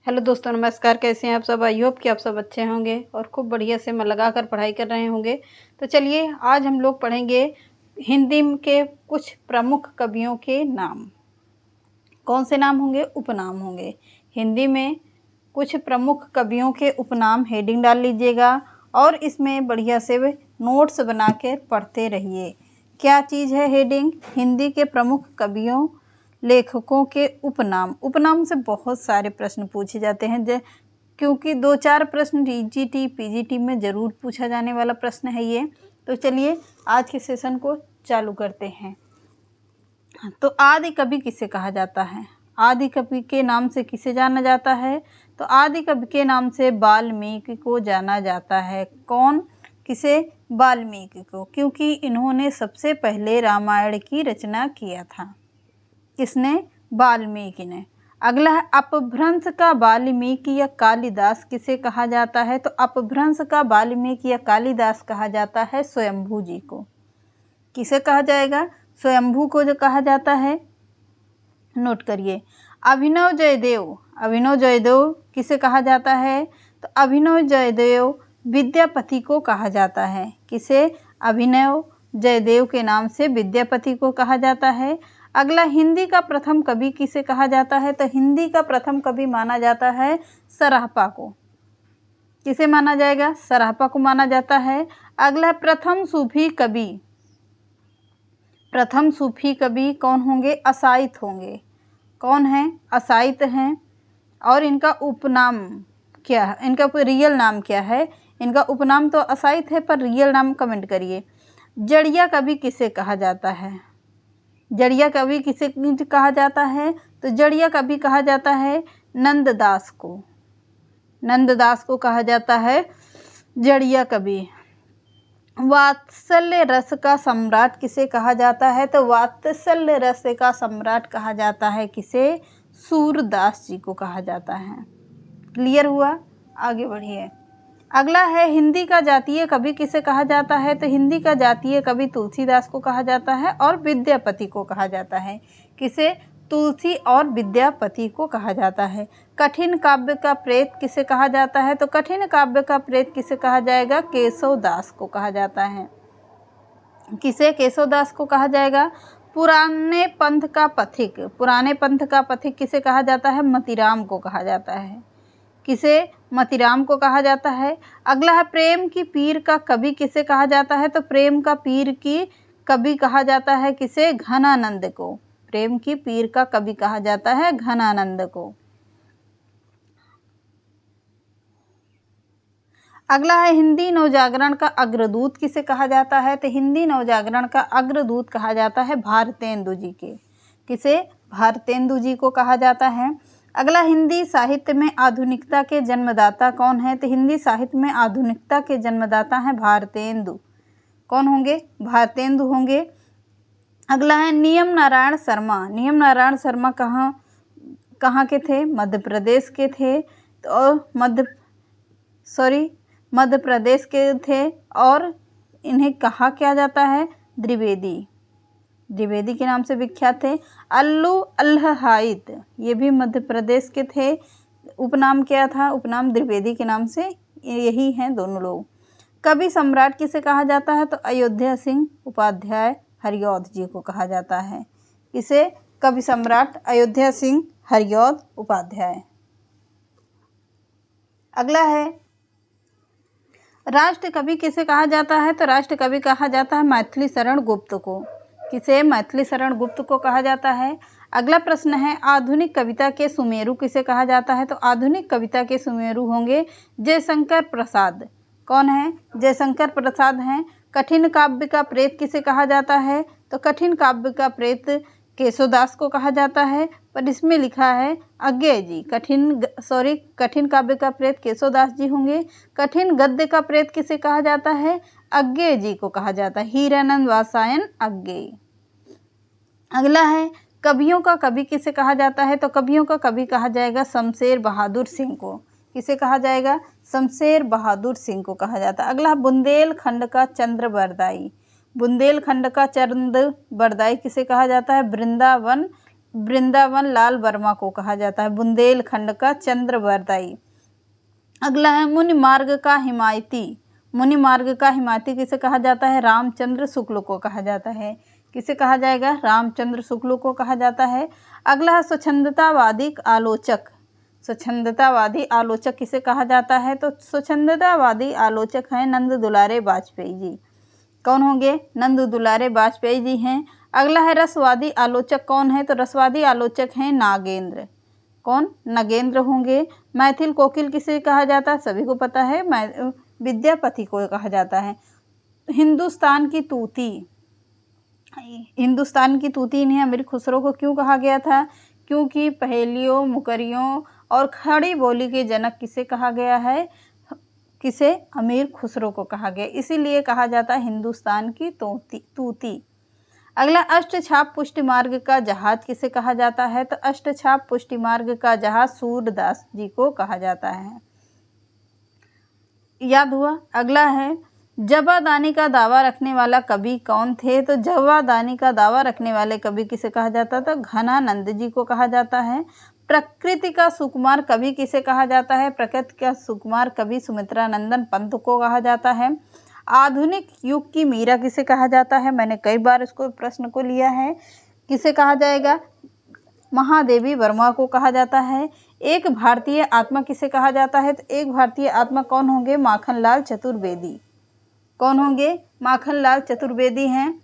Hello दोस्तों, नमस्कार। कैसे हैं आप सब? आई होप कि आप सब अच्छे होंगे और खूब बढ़िया से मन लगा कर पढ़ाई कर रहे होंगे। तो चलिए आज हम लोग पढ़ेंगे हिंदी के कुछ प्रमुख कवियों के नाम। कौन से नाम होंगे? उपनाम होंगे। हिंदी में कुछ प्रमुख कवियों के उपनाम हेडिंग डाल लीजिएगा और इसमें बढ़िया से नोट्स बना के पढ़ते रहिए। क्या चीज़ है हेडिंग? हिंदी के प्रमुख कवियों लेखकों के उपनाम। उपनाम से बहुत सारे प्रश्न पूछे जाते हैं क्योंकि 2-4 प्रश्न टीजीटी पीजीटी में ज़रूर पूछा जाने वाला प्रश्न है ये। तो चलिए आज के सेशन को चालू करते हैं। तो आदि कवि किसे कहा जाता है? आदि कवि के नाम से किसे जाना जाता है? तो आदि कवि के नाम से वाल्मीकि को जाना जाता है। कौन? किसे? वाल्मीकि को, क्योंकि इन्होंने सबसे पहले रामायण की रचना किया था। किसने? वाल्मीकि ने। अगला है अपभ्रंश का वाल्मीकि या कालिदास किसे कहा जाता है? तो अपभ्रंश का वाल्मीकि या कालिदास कहा जाता है स्वयंभू जी को। किसे कहा जाएगा? स्वयंभू को जो कहा जाता है। नोट करिए। अभिनव जयदेव। अभिनव जयदेव किसे कहा जाता है? तो अभिनव जयदेव विद्यापति को कहा जाता है। किसे? अभिनव जयदेव के नाम से विद्यापति को कहा जाता है। अगला हिंदी का प्रथम कवि किसे कहा जाता है? तो हिंदी का प्रथम कवि माना जाता है सराहपा को। किसे माना जाएगा? सराहपा को माना जाता है। अगला प्रथम सूफी कवि। प्रथम सूफी कवि कौन होंगे? असाइत होंगे। कौन है? असाइत हैं। और इनका उपनाम क्या है? इनका रियल नाम क्या है? इनका उपनाम तो असाइत है पर रियल नाम कमेंट करिए। जड़िया कवि किसे कहा जाता है? जड़िया कवि किसे कहा जाता है? तो जड़िया कवि कहा जाता है नंददास को। नंददास को कहा जाता है जड़िया कवि। वात्सल्य रस का सम्राट किसे कहा जाता है? तो वात्सल्य रस का सम्राट कहा जाता है किसे? सूरदास जी को कहा जाता है। क्लियर हुआ? आगे बढ़िए। अगला है हिंदी का जातीय कवि किसे कहा जाता है? तो हिंदी का जातीय कवि तुलसीदास को कहा जाता है और विद्यापति को कहा जाता है। किसे? तुलसी और विद्यापति को कहा जाता है। कठिन काव्य का प्रेत किसे कहा जाता है? तो कठिन काव्य का प्रेत किसे कहा जाएगा? केशवदास को कहा जाता है। किसे? केशवदास को कहा जाएगा। पुराने पंथ का पथिक। पुराने पंथ का पथिक किसे कहा जाता है? मतीराम को कहा जाता है। किसे? मतीराम को कहा जाता है। अगला है प्रेम की पीर का कवि किसे कहा जाता है? तो प्रेम का पीर की कवि कहा जाता है किसे? घनानंद को। प्रेम की पीर का कवि कहा जाता है घनानंद को। अगला है हिंदी नवजागरण का अग्रदूत किसे कहा जाता है? तो हिंदी नवजागरण का अग्रदूत कहा जाता है भारतेंदु जी के। किसे? भारतेंदु जी को कहा जाता है। अगला हिंदी साहित्य में आधुनिकता के जन्मदाता कौन है? तो हिंदी साहित्य में आधुनिकता के जन्मदाता हैं भारतेंदु। कौन होंगे? भारतेंदु होंगे। अगला है नियम नारायण शर्मा। नियम नारायण शर्मा कहाँ के थे? मध्य प्रदेश के थे। तो मध्य प्रदेश के थे और इन्हें कहा क्या जाता है? द्विवेदी। द्विवेदी के नाम से विख्यात थे। अल्लू अल्हाइत ये भी मध्य प्रदेश के थे। उपनाम क्या था? उपनाम द्विवेदी के नाम से यही हैं दोनों लोग। कवि सम्राट किसे कहा जाता है? तो अयोध्या सिंह उपाध्याय हरिऔध जी को कहा जाता है। किसे? कवि सम्राट अयोध्या सिंह हरिऔध उपाध्याय। अगला है राष्ट्र कवि किसे कहा जाता है? तो राष्ट्र कवि कहा जाता है मैथिली शरण गुप्त को। किसे? मैथिली शरण गुप्त को कहा जाता है। अगला प्रश्न है आधुनिक कविता के सुमेरु किसे कहा जाता है? तो आधुनिक कविता के सुमेरु होंगे जयशंकर प्रसाद। कौन है? जयशंकर प्रसाद हैं। कठिन काव्य का प्रेत किसे कहा जाता है? तो कठिन काव्य का प्रेत केशवदास को कहा जाता है, पर इसमें लिखा है अज्ञेय जी। कठिन काव्य का प्रेत केशवदास जी होंगे। कठिन गद्य का प्रेत किसे कहा जाता है? अज्ञेय जी को कहा जाता है। हीरानंद वात्स्यायन अज्ञेय। अगला है कवियों का कवि किसे कहा जाता है? तो कवियों का कवि कहा जाएगा शमशेर बहादुर सिंह को। किसे कहा जाएगा? शमशेर बहादुर सिंह को कहा जाता है। अगला बुंदेलखंड का चंद्र बरदाई। बुंदेलखंड का चंद्र बरदाई किसे कहा जाता है? वृंदावन वृंदावन लाल वर्मा को कहा जाता है। बुंदेलखंड का चंद्रबरदाई। अगला है मुनि मार्ग का हिमायती। मुनि मार्ग का हिमायती किसे कहा जाता है? रामचंद्र शुक्ल को कहा जाता है। किसे कहा जाएगा? रामचंद्र शुक्ल को कहा जाता है। अगला है स्वच्छंदतावादी आलोचक। स्वच्छंदतावादी आलोचक किसे कहा जाता है? तो स्वच्छंदतावादी आलोचक हैं नंद दुलारे वाजपेयी जी। कौन होंगे? नंद दुलारे वाजपेयी जी हैं। अगला है रसवादी आलोचक कौन है? तो रसवादी आलोचक हैं नागेंद्र। कौन? नागेंद्र होंगे। मैथिल कोकिल किसे कहा जाता है? सभी को पता है, विद्यापति को कहा जाता है। हिंदुस्तान की तूती। हिंदुस्तान की तूती इन्हें अमीर खुसरो को क्यों कहा गया था? क्योंकि पहेलियों, मुकरियों और खड़ी बोली के जनक किसे कहा गया है? किसे? अमीर खुसरो को कहा गया, इसीलिए कहा जाता है हिंदुस्तान की तूती। अगला अष्टछाप पुष्टिमार्ग का जहाज किसे कहा जाता है? तो अष्टछाप पुष्टिमार्ग का जहाज सूरदास जी को कहा जाता है। याद हुआ? अगला है जवादानी का दावा रखने वाला कवि कौन थे? तो जवादानी का दावा रखने वाले कवि किसे कहा जाता था? घनानंद जी को कहा जाता है। प्रकृति का सुकुमार कवि किसे कहा जाता है? प्रकृति का सुकुमार कवि सुमित्रानंदन पंत को कहा जाता है। आधुनिक युग की मीरा किसे कहा जाता है? मैंने कई बार इसको प्रश्न को लिया है। किसे कहा जाएगा? महादेवी वर्मा को कहा जाता है। एक भारतीय आत्मा किसे कहा जाता है? तो एक भारतीय आत्मा कौन होंगे? माखनलाल चतुर्वेदी। कौन होंगे? माखनलाल चतुर्वेदी हैं।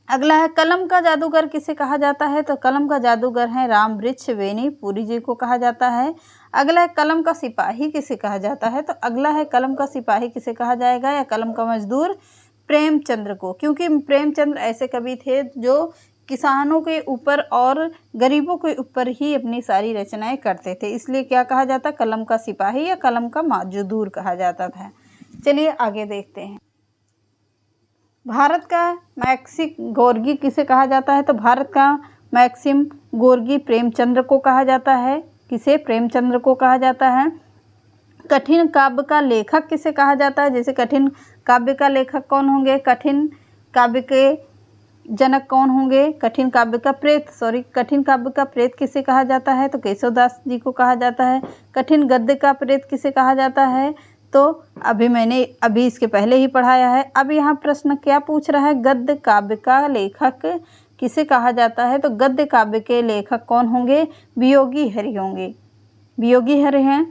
अगला है कलम का जादूगर किसे कहा जाता है? तो कलम का जादूगर है रामवृक्ष वेनी पुरी जी को कहा जाता है। अगला है कलम का सिपाही किसे कहा जाता है? तो अगला है कलम का सिपाही किसे कहा जाएगा या कलम का मजदूर? प्रेमचंद्र को, क्योंकि प्रेमचंद्र ऐसे कवि थे जो किसानों के ऊपर और गरीबों के ऊपर ही अपनी सारी रचनाएं करते थे, इसलिए क्या कहा जाता? कलम का सिपाही या कलम का मजदूर कहा जाता था। चलिए आगे देखते हैं। भारत का मैक्सिम गोर्की किसे कहा जाता है? तो भारत का मैक्सिम गोर्की प्रेमचंद्र को कहा जाता है। किसे? प्रेमचंद्र को कहा जाता है। कठिन काव्य का लेखक किसे कहा जाता है? जैसे कठिन काव्य का लेखक कौन होंगे? कठिन काव्य के जनक कौन होंगे? कठिन काव्य का कठिन काव्य का प्रेत किसे कहा जाता है? तो केशवदास जी को कहा जाता है। कठिन गद्य का प्रेत किसे कहा जाता है? तो मैंने इसके पहले ही पढ़ाया है। अब यहाँ प्रश्न क्या पूछ रहा है? गद्य काव्य का लेखक किसे कहा जाता है? तो गद्य काव्य के लेखक कौन होंगे? वियोगी हरि होंगे। वियोगी हरि हैं।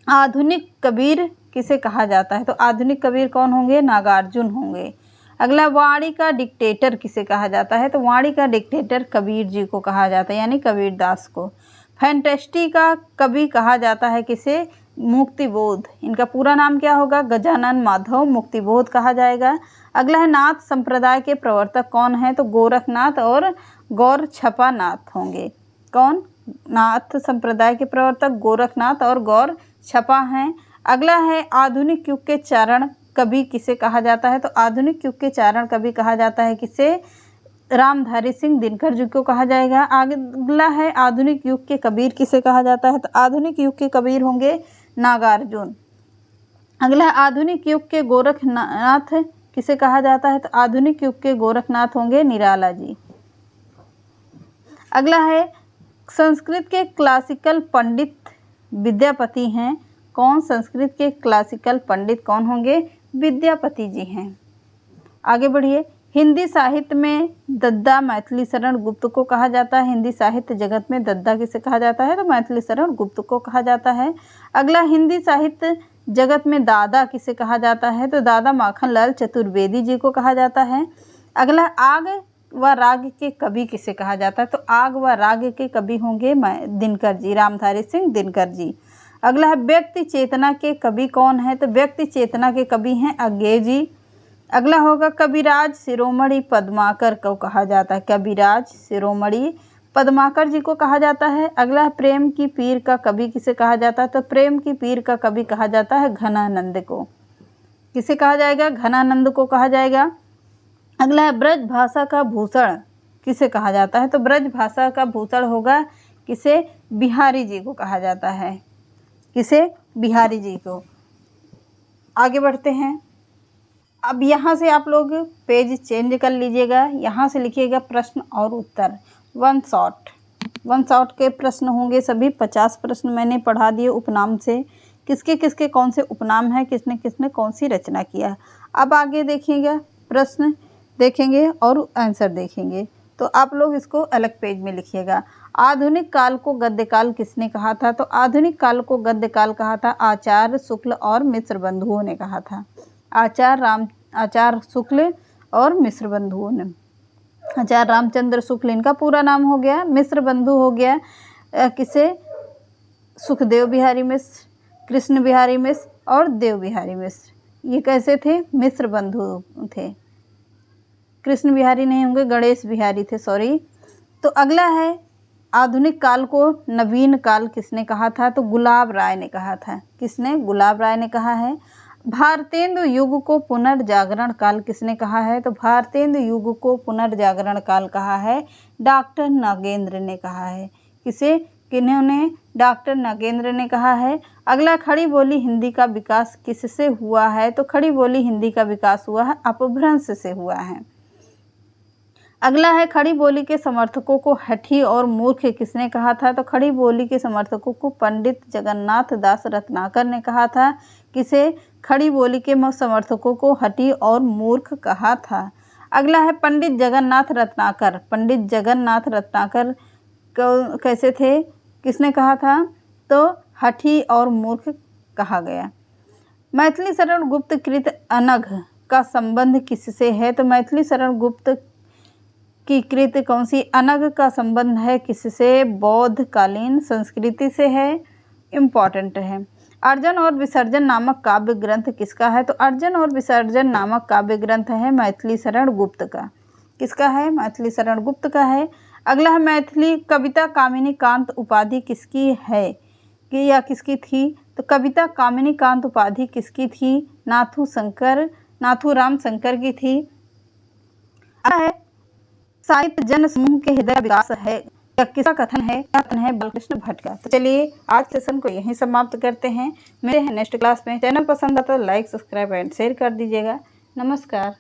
आधुनिक कबीर किसे कहा जाता है? तो आधुनिक कबीर कौन होंगे? नागार्जुन होंगे। अगला वाणी का डिक्टेटर किसे कहा जाता है? तो वाणी का डिक्टेटर कबीर जी को कहा जाता है, यानी कबीर दास को। फैंटेस्टी का कवि कहा जाता है किसे? मुक्तिबोध। इनका पूरा नाम क्या होगा? गजानन माधव मुक्तिबोध कहा जाएगा। अगला है नाथ संप्रदाय के प्रवर्तक कौन है? तो गोरखनाथ और गौर छपा नाथ होंगे। कौन? नाथ संप्रदाय के प्रवर्तक गोरखनाथ और गौर छपा हैं। अगला है आधुनिक युग के चारण कवि किसे कहा जाता है? तो आधुनिक युग के चारण कवि कहा जाता है किसे? रामधारी सिंह दिनकर जी को कहा जाएगा। अगला है आधुनिक युग के कबीर किसे कहा जाता है? तो आधुनिक युग के कबीर होंगे नागार्जुन। अगला है आधुनिक युग के गोरखनाथ किसे कहा जाता है? तो आधुनिक युग के गोरखनाथ होंगे निराला जी। अगला है संस्कृत के क्लासिकल पंडित विद्यापति हैं। कौन? संस्कृत के क्लासिकल पंडित कौन होंगे? विद्यापति जी हैं। आगे बढ़िए। हिंदी साहित्य में दद्दा मैथिली शरण गुप्त को कहा जाता है। हिंदी साहित्य जगत में दद्दा किसे कहा जाता है? तो मैथिली शरण गुप्त को कहा जाता है। अगला हिंदी साहित्य जगत में दादा किसे कहा जाता है? तो दादा माखनलाल चतुर्वेदी जी को कहा जाता है। अगला आग व राग के कवि किसे कहा जाता है? तो आग व राग के कवि होंगे दिनकर जी, रामधारी सिंह दिनकर जी। अगला है व्यक्ति चेतना के कवि कौन है? तो व्यक्ति चेतना के कवि हैं अज्ञे जी। अगला होगा कविराज शिरोमणि पद्माकर को कहा जाता है। कविराज शिरोमणि पद्माकर जी को कहा जाता है। अगला प्रेम की पीर का कवि किसे कहा जाता है? तो प्रेम की पीर का कवि कहा जाता है घनानंद को। किसे कहा जाएगा? घनानंद को कहा जाएगा। अगला है ब्रज भाषा का भूषण किसे कहा जाता है? तो ब्रज भाषा का भूषण होगा किसे? बिहारी जी को कहा जाता है। किसे? बिहारी जी को। आगे बढ़ते हैं। अब यहाँ से आप लोग पेज चेंज कर लीजिएगा। यहाँ से लिखिएगा प्रश्न और उत्तर। वन शॉट के प्रश्न होंगे सभी 50 प्रश्न मैंने पढ़ा दिए उपनाम से। किसके किसके कौन से उपनाम है, किसने किसने कौन सी रचना किया। अब आगे देखिएगा, प्रश्न देखेंगे और आंसर देखेंगे। तो आप लोग इसको अलग पेज में लिखिएगा। आधुनिक काल को गद्य काल किसने कहा था। तो आधुनिक काल को गद्य काल कहा था आचार्य शुक्ल और मिश्र बंधुओं ने कहा था। आचार्य शुक्ल और मिश्र बंधुओं ने। आचार्य रामचंद्र शुक्ल इनका पूरा नाम हो गया। मिश्र बंधु हो गया किसे, सुखदेव बिहारी मिश्र, कृष्ण बिहारी मिश्र और देव बिहारी मिश्र। ये कैसे थे, मिश्र बंधु थे। कृष्ण बिहारी नहीं होंगे, गणेश बिहारी थे, सॉरी। तो अगला है आधुनिक काल को नवीन काल किसने कहा था। तो गुलाब राय ने कहा था। किसने, गुलाब राय ने कहा है। भारतेंदु युग को पुनर्जागरण काल किसने कहा है। तो भारतेंदु युग को पुनर्जागरण काल कहा है डॉक्टर नागेंद्र ने कहा है। किसे, किन्होंने, डॉक्टर नागेंद्र ने कहा है। अगला, खड़ी बोली हिंदी का विकास किससे हुआ है। तो खड़ी बोली हिंदी का विकास हुआ है अपभ्रंश से हुआ है। अगला है, खड़ी बोली के समर्थकों को हठी और मूर्ख किसने कहा था। तो खड़ी बोली के समर्थकों को पंडित जगन्नाथ दास रत्नाकर ने कहा था। किसे, खड़ी बोली के समर्थकों को हठी और मूर्ख कहा था। अगला है पंडित जगन्नाथ रत्नाकर। पंडित जगन्नाथ रत्नाकर कैसे थे, किसने कहा था। तो हठी और मूर्ख कहा गया। मैथिली शरण गुप्त कृत अनघ का संबंध किससे है। तो मैथिली शरण गुप्त की कृत कौन सी, अनघ का संबंध है किससे, बौद्धकालीन संस्कृति से है, इम्पॉर्टेंट है। अर्जन और विसर्जन नामक काव्य ग्रंथ किसका है। तो अर्जन और विसर्जन नामक काव्य ग्रंथ है मैथिली शरण गुप्त का। किसका है, मैथिली शरण गुप्त का है। अगला है, मैथिली कविता कामिनी कांत उपाधि किसकी है कि या किसकी थी। तो कविता कामिनी कांत उपाधि किसकी थी, नाथूराम शंकर की थी। है साहित्य जन समूह के हृदय विकास है, किसका कथन है, क्या कथन है, बालकृष्ण भट्ट का। तो चलिए आज सेशन को यहीं समाप्त करते हैं। मिलते हैं नेक्स्ट क्लास में। चैनल पसंद आता तो लाइक, सब्सक्राइब एंड शेयर कर दीजिएगा। नमस्कार।